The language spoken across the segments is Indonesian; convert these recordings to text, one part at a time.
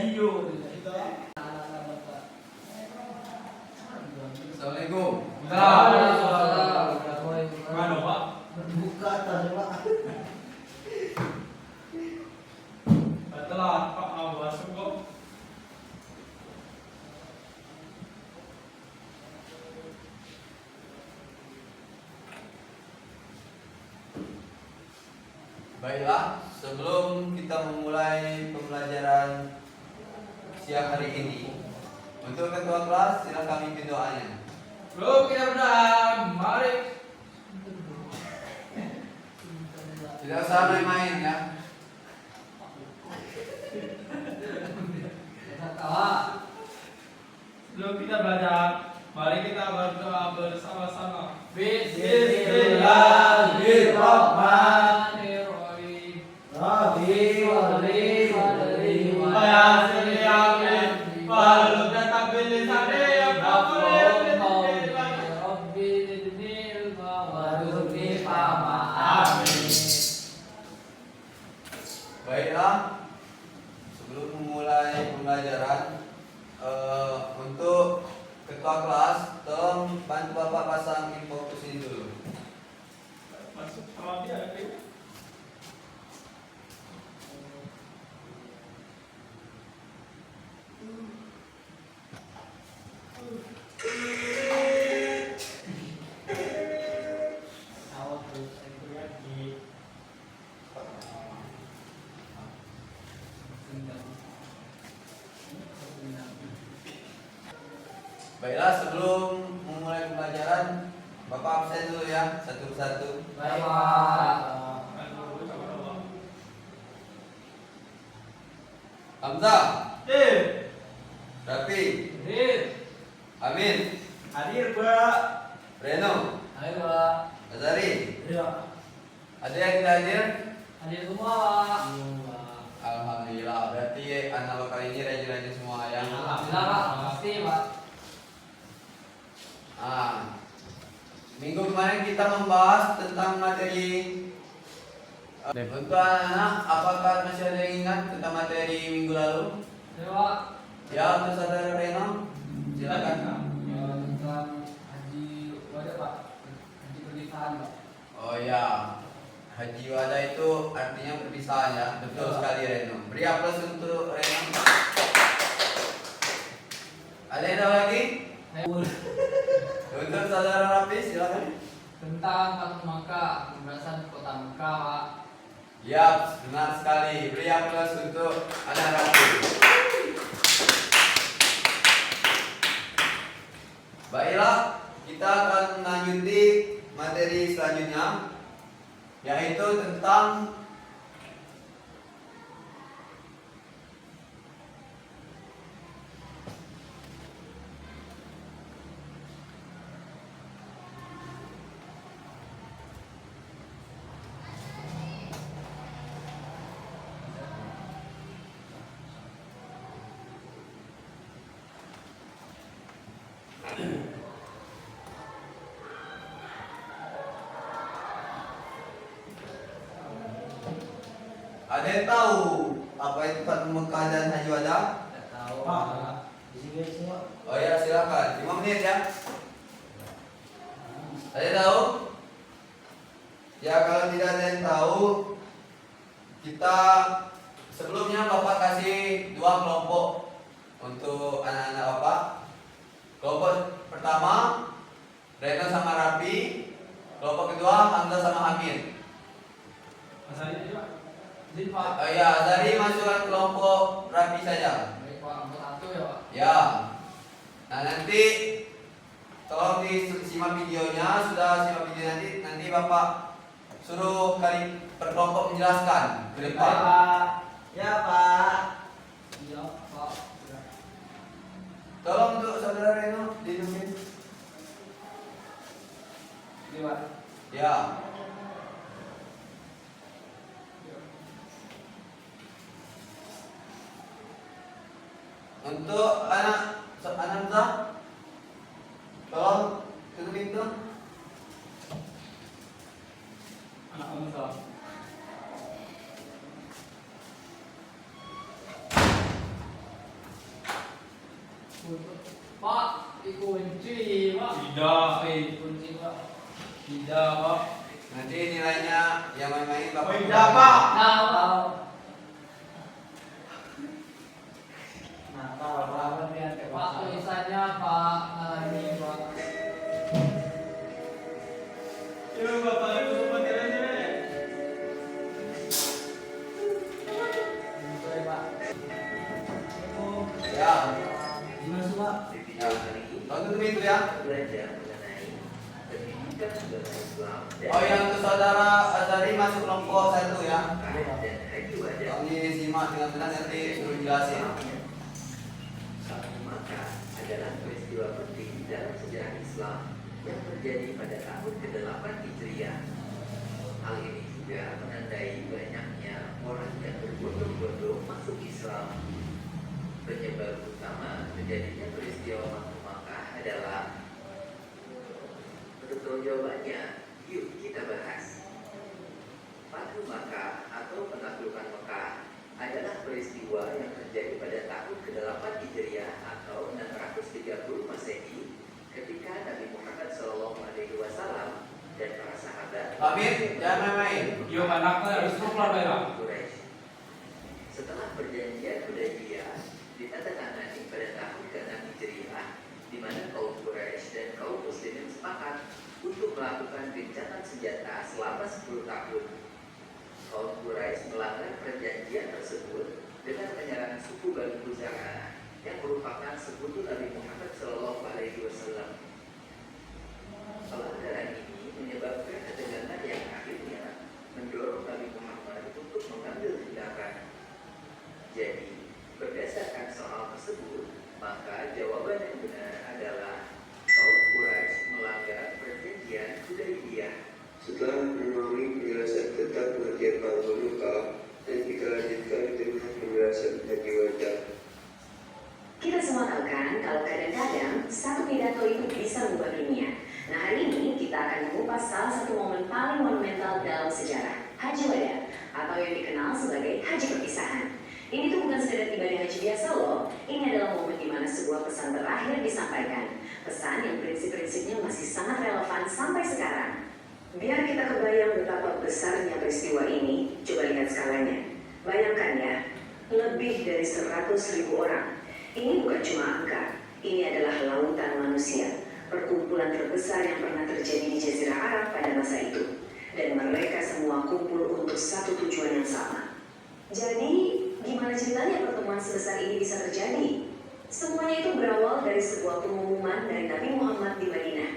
iyo itu. Assalamualaikum. Mana Pak? Buka tadi Pak. Telat Pak awas kok. Baiklah, sebelum kita memulai pembelajaran siang hari ini, untuk ketua kelas silakan pimpin doanya. Belum kita berdoa, mari. Tidak usah main-main ya. Sebelum kita belajar, mari kita berdoa bersama-sama. Bismillahirrahmanirrahim. Rabbi wali wali Ya Amin. Walau datang bila sana yang Baiklah, sebelum memulai pembelajaran, untuk ketua kelas, tolong bantu Bapak pasang info ke sini dulu. masuk sama dia. Baiklah, sebelum memulai pembelajaran, Bapak absen dulu ya, satu persatu. Hamzah, Rafi, Amin, hadir Pak. Reno, Azari. Ada yang tidak hadir? Alhamdulillah, berarti anak lokal ini rajin-rajin semua ya. Minggu kemarin kita membahas tentang materi. Untuk anak-anak, apakah masih ada yang ingat tentang materi minggu lalu? Ya, untuk saudara Reno, silakan. Oh ya, haji wada itu artinya perpisahan ya, betul sekali Reno. Beri aplaus untuk Reno. Ada yang tahu lagi? Untuk saudara Rafi, silakan. Tentang Kota Mekah, pembahasan Kota Mekah, Pak. Ya, benar sekali. Beri aplaus untuk anak Rafi. Baiklah, kita akan melanjuti materi selanjutnya, yaitu tentang ada yang tahu apa itu Kota Mekah dan Haji Wada? Tidak tahu. Di sini semua. Oh ya, silakan. 5 menit ya. Ada yang tahu? Ya, kalau tidak ada yang tahu, kita sebelumnya Bapak kasih 2 kelompok untuk anak-anak Bapak. Kelompok pertama Reno sama Rapi, kelompok kedua Hamzah sama Hamid. Oh ya, dari masukkan kelompok Rapi saja. Baik, Pak. Nomor 1 ya, Pak. Ya. Nah, nanti tolong disimak videonya. Sudah simak video nanti Bapak suruh kali per kelompok menjelaskan ke depan. Ya Pak. Iya, Pak. Tolong untuk saudara Reno dihidupin. Ini, Pak. Ya. Untuk anak Hamzah, tolong tutup pintu. Anak Hamzah. Pak, dikunci, Pak. Tidak, Kunci, Pak. tidak, Pak. Nanti nilainya yang main-main Bapak. Tidak, Pak. Nah, Pak. Nakal banget nih anak Pak, tulisannya Pak Nalani, Pak. Ya, Bapak itu seperti ini. Boleh, Pak. Ya. Gimana sih, Pak? Ya. Kau tutup pintu ya. Belajar mengenai pendidikan agama Islam Oh ya, untuk saudara Azari masuk kelompok 1 ya. dan haji wajib. Kau disimak dengan benar nanti suruh jelasin. Satu maka adalah peristiwa penting dalam sejarah Islam yang terjadi pada tahun ke-8 Hijriah. Hal ini juga menandai banyaknya orang yang berbondong-bondong masuk Islam. Penyebab utama terjadinya peristiwa Fathu Makkah adalah, untuk tahu jawabannya, yuk kita bahas. Fathu Makkah atau penaklukan Mekah adalah peristiwa yang terjadi pada tahun ke-8 Hijriah atau 630 Masehi ketika Nabi Muhammad SAW dan para sahabat Pamit, jangan main-main. Yuk, anaknya harus keluar dari Pak. Quraisy. Setelah perjanjian Hudaybiyah ditandatangani pada tahun ke-6 Hijriah, di mana kaum Quraisy dan kaum Muslimin sepakat untuk melakukan gencatan senjata selama 10 tahun. Kaum Quraisy melanggar perjanjian tersebut dengan menyerang suku Bani Khuza'ah yang merupakan sekutu Nabi Muhammad SAW. Pelanggaran ini menyebabkan ketegangan yang akhirnya mendorong Nabi Muhammad untuk mengambil tindakan. Jadi, berdasarkan soal tersebut, maka jawaban yang benar adalah kaum Quraisy melanggar perjanjian Hudaybiyah. Setelah memenuhi penjelasan tentang pengertian Fathu Makkah, dan kita lanjutkan dengan penjelasan haji wajah. Kita semua tahu kan kalau kadang-kadang satu pidato itu bisa mengubah dunia. Nah, hari ini kita akan mengupas salah satu momen paling monumental dalam sejarah, Haji Wada, atau yang dikenal sebagai Haji Perpisahan. Ini tuh bukan sekedar ibadah haji biasa loh. Ini adalah momen di mana sebuah pesan terakhir disampaikan. Pesan yang prinsip-prinsipnya masih sangat relevan sampai sekarang. Biar kita kebayang betapa besarnya peristiwa ini, coba lihat skalanya. Bayangkan ya, lebih dari 100.000 orang. Ini bukan cuma angka, ini adalah lautan manusia, perkumpulan terbesar yang pernah terjadi di Jazirah Arab pada masa itu. Dan mereka semua kumpul untuk satu tujuan yang sama. Jadi, gimana ceritanya pertemuan sebesar ini bisa terjadi? Semuanya itu berawal dari sebuah pengumuman dari Nabi Muhammad di Madinah.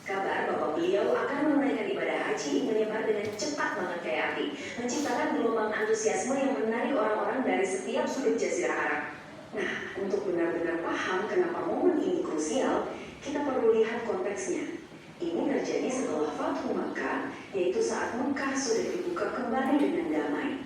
Kabar bahwa beliau akan menunaikan ibadah haji menyebar dengan cepat banget kayak api, menciptakan gelombang antusiasme yang menarik orang-orang dari setiap sudut Jazirah Arab. Nah, untuk benar-benar paham kenapa momen ini krusial, kita perlu lihat konteksnya. Ini terjadi setelah Fathu Makkah, yaitu saat Mekah sudah dibuka kembali dengan damai.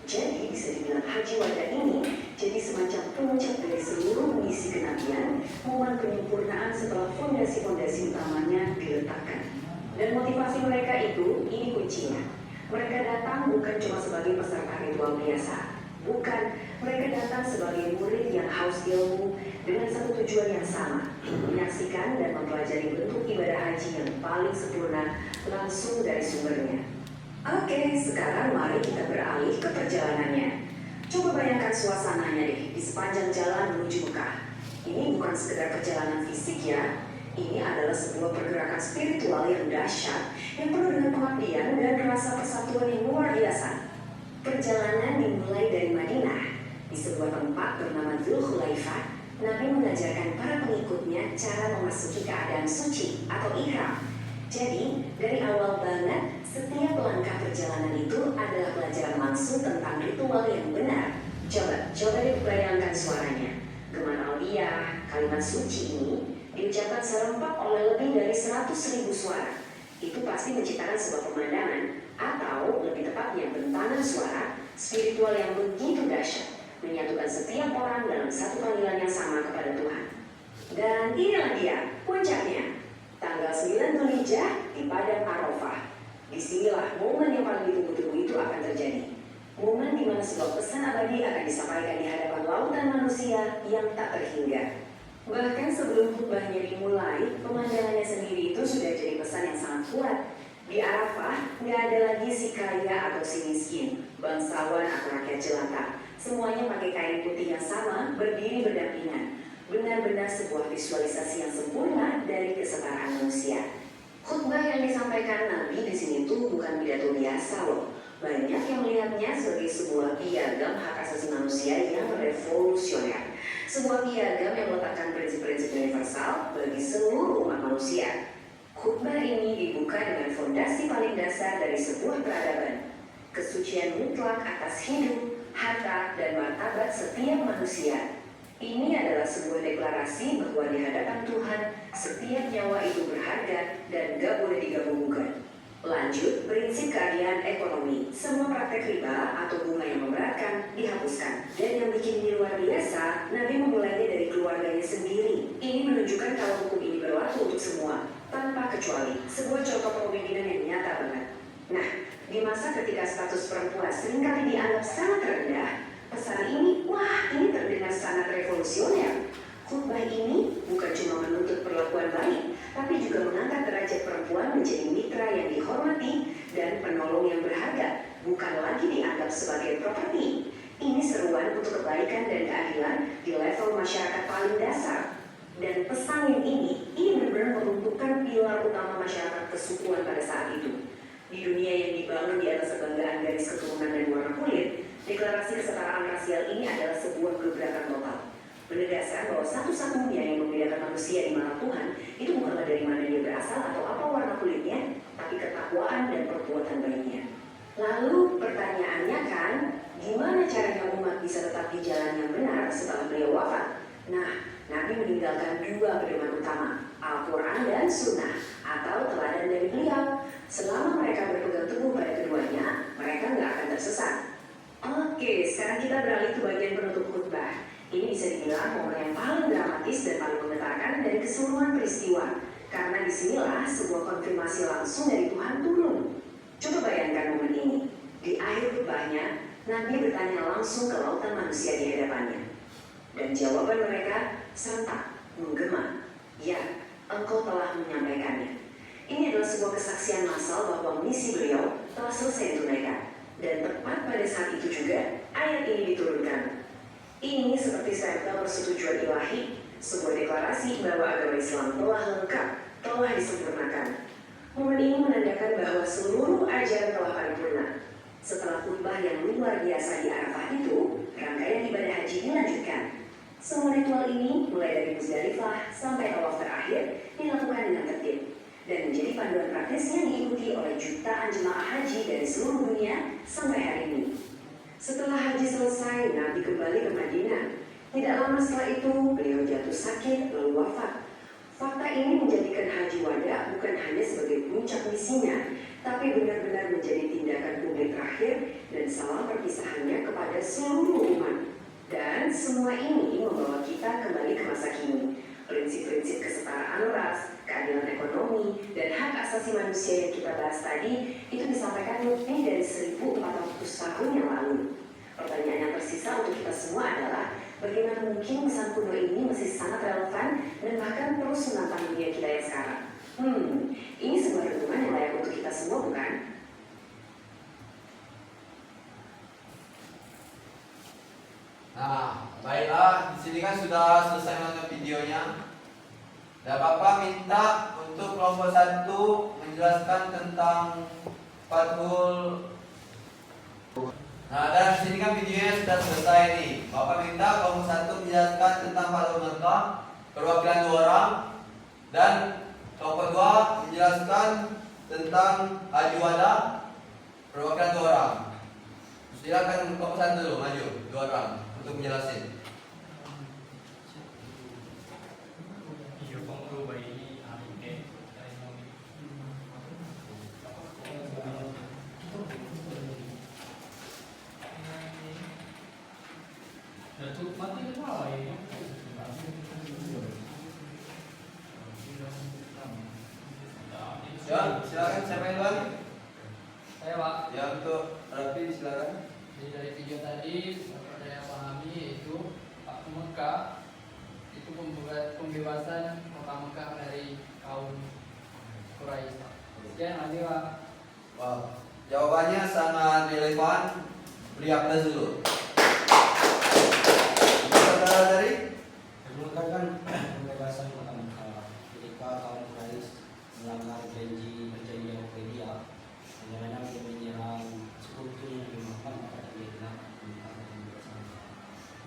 Jadi bisa dibilang Haji Wada ini jadi semacam puncak dari seluruh misi kenabian, momen penyempurnaan setelah fondasi-fondasi utamanya diletakkan. Dan motivasi mereka itu, ini kuncinya. Mereka datang bukan cuma sebagai peserta ritual biasa. Bukan, mereka datang sebagai murid yang haus ilmu dengan satu tujuan yang sama, menyaksikan dan mempelajari bentuk ibadah haji yang paling sempurna langsung dari sumbernya. Oke, sekarang mari kita beralih ke perjalanannya. Coba bayangkan suasananya deh di sepanjang jalan menuju Mekah. Ini bukan sekedar perjalanan fisik ya, ini adalah sebuah pergerakan spiritual yang dahsyat yang penuh dengan pengabdian dan rasa persatuan yang luar biasa. Perjalanan dimulai dari Madinah. Di sebuah tempat bernama Dzul Khulaifah, Nabi mengajarkan para pengikutnya cara memasuki keadaan suci atau ihram. Jadi, dari awal banget, setiap langkah perjalanan itu adalah pelajaran langsung tentang ritual yang benar. Coba deh bayangkan suaranya. Gema Aliyah, kalimat suci ini, diucapkan serempak oleh lebih dari 100.000 suara. Itu pasti menciptakan sebuah pemandangan, atau lebih tepatnya bentangan suara, spiritual yang begitu dahsyat, menyatukan setiap orang dalam satu panggilan yang sama kepada Tuhan. Dan inilah dia, puncaknya. Tanggal 9 Dzulhijjah di Padang Arafah. Disinilah momen yang paling ditunggu-tunggu itu akan terjadi. Momen di mana sebuah pesan abadi akan disampaikan di hadapan lautan manusia yang tak terhingga. Bahkan sebelum khutbahnya dimulai, pemandangannya sendiri itu sudah jadi pesan yang sangat kuat. Di Arafah, nggak ada lagi si kaya atau si miskin, bangsawan atau rakyat jelata. Semuanya pakai kain putih yang sama, berdiri berdampingan. Benar-benar sebuah visualisasi yang sempurna dari kesetaraan manusia. Khutbah yang disampaikan Nabi di sini tuh bukan pidato biasa loh. Banyak yang melihatnya sebagai sebuah piagam hak asasi manusia yang revolusioner. Sebuah piagam yang meletakkan prinsip-prinsip universal bagi seluruh umat manusia. Khutbah ini dibuka dengan fondasi paling dasar dari sebuah peradaban. Kesucian mutlak atas hidup, harta, dan martabat setiap manusia. Ini adalah sebuah deklarasi bahwa di hadapan Tuhan, setiap nyawa itu berharga dan gak boleh digabung-gugat. Lanjut, prinsip keadilan ekonomi. Semua praktek riba atau bunga yang memberatkan dihapuskan. Dan yang bikin ini luar biasa, Nabi memulainya dari keluarganya sendiri. Ini menunjukkan kalau hukum ini berlaku untuk semua, tanpa kecuali. Sebuah contoh kepemimpinan yang nyata banget. Nah, di masa ketika status perempuan seringkali dianggap sangat rendah, pesan ini, wah, ini terdengar sangat revolusioner. Khutbah ini bukan cuma menuntut perlakuan baik, tapi juga mengangkat derajat perempuan menjadi mitra yang dihormati dan penolong yang berharga, bukan lagi dianggap sebagai properti. Ini seruan untuk kebaikan dan keadilan di level masyarakat paling dasar. Dan pesan yang ini benar-benar meruntuhkan pilar utama masyarakat kesukuan pada saat itu. Di dunia yang dibangun di atas kebanggaan garis keturunan dan warna kulit, deklarasi kesetaraan rasial ini adalah sebuah gebrakan total. Menegaskan bahwa satu-satunya yang membedakan manusia di mata Tuhan itu bukanlah dari mana dia berasal atau apa warna kulitnya, tapi ketakwaan dan perbuatan baiknya. Lalu pertanyaannya kan, gimana caranya umat bisa tetap di jalan yang benar setelah beliau wafat? Nah, Nabi meninggalkan dua pedoman utama, Al-Quran dan Sunnah, atau teladan dari beliau. Selama mereka berpegang teguh pada keduanya, mereka nggak akan tersesat. Oke, sekarang kita beralih ke bagian penutup khutbah. Ini bisa dibilang momen yang paling dramatis dan paling menggetarkan dari keseluruhan peristiwa. Karena disinilah sebuah konfirmasi langsung dari Tuhan turun. Coba bayangkan momen ini. Di akhir khutbahnya, Nabi bertanya langsung ke lautan manusia di hadapannya. Dan jawaban mereka serentak, menggema. Ya, engkau telah menyampaikannya. Ini adalah sebuah kesaksian massal bahwa misi beliau telah selesai ditunaikan. Dan tepat pada saat itu juga, ayat ini diturunkan. Ini seperti stempel persetujuan ilahi, sebuah deklarasi bahwa agama Islam telah lengkap, telah disempurnakan. Momen ini menandakan bahwa seluruh ajaran telah paripurna. Setelah khutbah yang luar biasa di Arafah itu, rangkaian ibadah haji dilanjutkan. Semua ritual ini, mulai dari Muzdalifah sampai tawaf terakhir, dilakukan dengan tertib dan menjadi panduan praktis yang diikuti oleh jutaan jemaah haji dari seluruh dunia sampai hari ini. Setelah haji selesai, Nabi kembali ke Madinah. Tidak lama setelah itu, beliau jatuh sakit lalu wafat. Fakta ini menjadikan haji wada bukan hanya sebagai puncak misinya, tapi benar-benar menjadi tindakan publik terakhir dan salam perpisahannya kepada seluruh umat. Dan semua ini membawa kita kembali ke masa kini. Prinsip-prinsip kesetaraan ras, keadilan ekonomi, dan hak asasi manusia yang kita bahas tadi itu disampaikan lebih dari 1400 tahun yang lalu. Pertanyaan yang tersisa untuk kita semua adalah bagaimana mungkin pesan kuno ini masih sangat relevan dan bahkan terus menantang dunia kita yang sekarang. Ini sebuah renungan yang layak untuk kita semua, bukan? Nah, baiklah, di sini kan sudah selesai nonton videonya. Dan Bapak minta untuk kelompok 1 menjelaskan tentang Fathul. Nah, dan di sini kan videonya sudah selesai nih. Bapak minta kelompok 1 menjelaskan tentang Fathul Mekah, perwakilan 2 orang, dan kelompok 2 menjelaskan tentang Haji Wada, perwakilan 2 orang. Silakan kelompok 1 dulu maju, 2 orang untuk menjelaskan. Ya, silakan siapa yang duluan? Saya Pak. Ya, untuk Rafi silakan. Jadi dari video tadi saya pahami yaitu Fathul Mekah itu untuk pembebasan kota Mekah dari kaum Quraisy. Sekian, makasih Pak. Wah, jawabannya sangat relevan. Beri aplaus dulu. Saudara dari Mengungkapkan pembebasan kota Mekah ketika kaum Quraisy melanggar janji perjanjian Hudaybiyah dengan mana dia menyerang sekutu Nabi Muhammad, maka terjadilah pembebasan.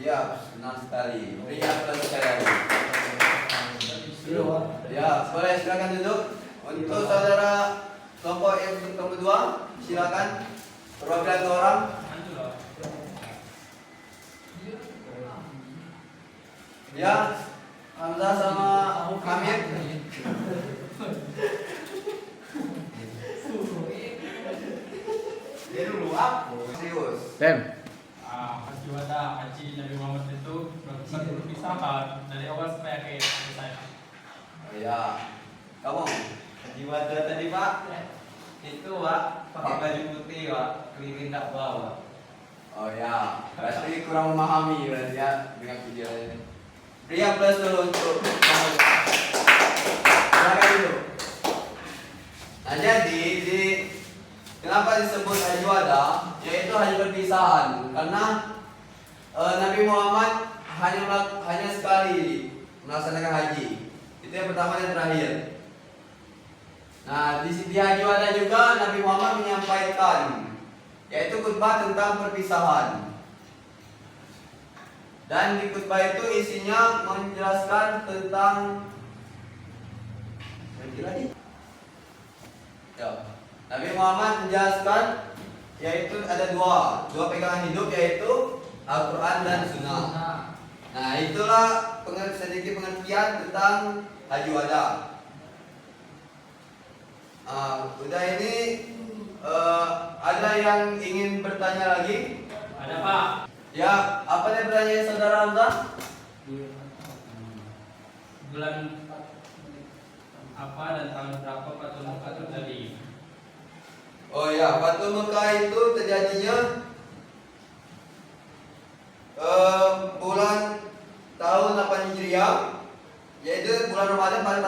Iya, senang sekali. Beri aplaus sekali lagi. Ya, boleh silakan duduk. Untuk saudara kelompok yang kedua, silakan perwakilan orang. Ya, Hamzah sama Hamid. Dia dulu aku. Serius. Haji wada, haji Nabi Muhammad itu berpisah dari awal sampai akhir selesai. Oh ya, kamu. Haji Wada tadi Pak, itu Pak pakai baju putih Pak, keliling dakwah Pak. Oh ya, berarti kurang memahami berarti ya dengan video ini. Beri aplaus dulu untuk kamu. Silakan dulu. Nah jadi kenapa disebut haji wada? Yaitu haji perpisahan karena Nabi Muhammad hanya sekali melaksanakan haji. Itu yang pertama dan terakhir. Nah di haji wada juga Nabi Muhammad menyampaikan yaitu khutbah tentang perpisahan. Dan di khutbah itu isinya menjelaskan tentang Nabi Muhammad menjelaskan yaitu ada dua pegangan hidup yaitu Al-Quran dan Sunnah. Nah itulah sedikit pengertian tentang haji wada. Udah ini ada yang ingin bertanya lagi? Ada Pak. Ya, apa yang pertanyaan saudara Hamzah? Bulan apa dan tahun berapa Fatul Mekah terjadi? Oh ya, Fatul Mekah itu terjadinya bulan tahun 8 Hijriah, yaitu bulan Ramadan pada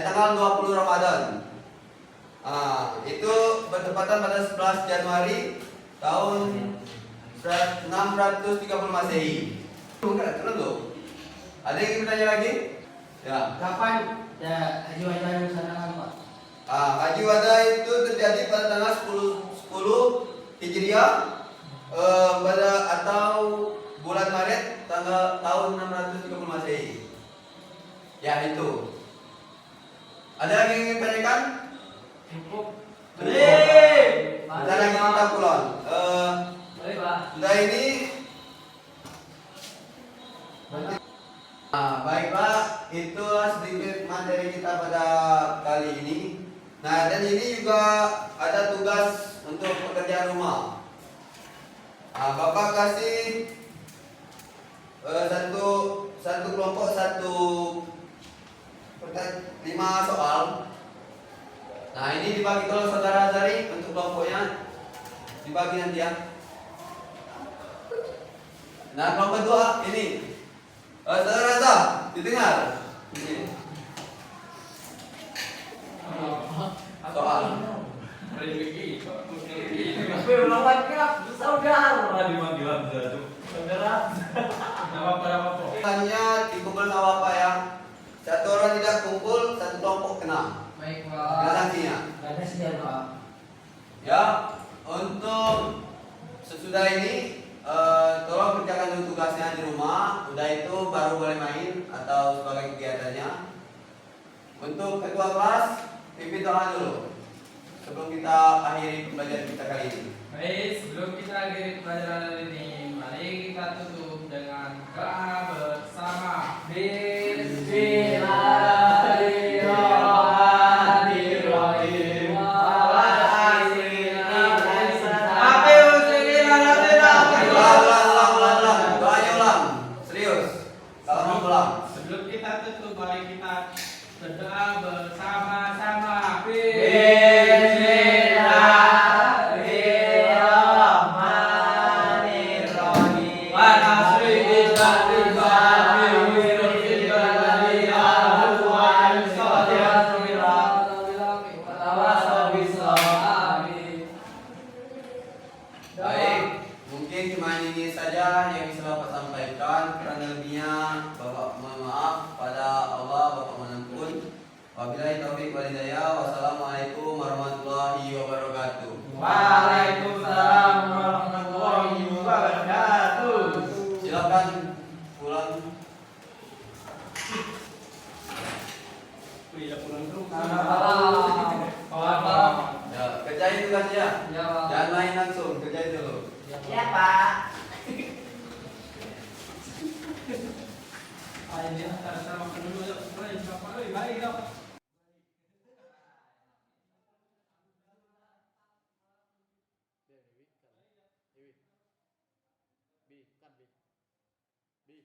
tanggal 20 Ramadan. Itu bertepatan pada 11 Januari tahun 630 Masehi. Enggak, turun loh. Ada yang ingin bertanya lagi? Ya. Kapan haji wada yang dilaksanakan Pak? Haji wada itu terjadi pada tanggal 10 Hijriah atau bulan Maret tahun 630 Masehi. Ya itu. Ada lagi yang ingin tanyakan? Cukup. Ada lagi kita pulang. Boleh Pak. Sudah ini. Baiklah, itulah sedikit materi kita pada kali ini. Nah, dan ini juga ada tugas untuk pekerjaan rumah. Bapak kasih satu kelompok 5 soal. Nah, ini dibagi kalau saudara Azari untuk kelompoknya dibagi nanti ya. Nah, kelompok 2 ini. Saudara Raza, didengar? Ini. Soal. Hanya dikumpul sama Bapak ya. Satu orang tidak kumpul, satu kelompok kena. Baik Kena Pak. sanksinya. Ada sekian Pak. Ya, untuk sesudah ini tolong kerjakan dulu tugasnya di rumah. Udah itu baru boleh main atau sebagai kegiatannya. Untuk ketua kelas, pimpin doa dulu sebelum kita akhiri pembelajaran kita kali ini. Baik, sebelum kita akhiri pelajaran hari ini, mari kita tutup dengan doa bersama. Bismillahirrahmanirrahim. Ulang. Doanya ulang. Serius. Kalau mau ulang. Sebelum kita tutup, mari kita berdoa bersama-sama. Bismillahirrahmanirrahim. Dan kurang lebihnya Bapak mohon maaf pada Allah Bapak mengampun. Wabillahi taufiq wal hidayah. Wassalamualaikum warahmatullahi wabarakatuh. Waalaikumsalam warahmatullahi wabarakatuh. Silakan pulang. Wih, udah pulang terus. Malam. Ya, kerjain tugasnya. Ya, Pak. Jangan main langsung, kerjain dulu. Ya, Pak. Ayo dia antara makan dulu ayo. Mulai siapa? Baik dong. Bi, kan Bi. Bi.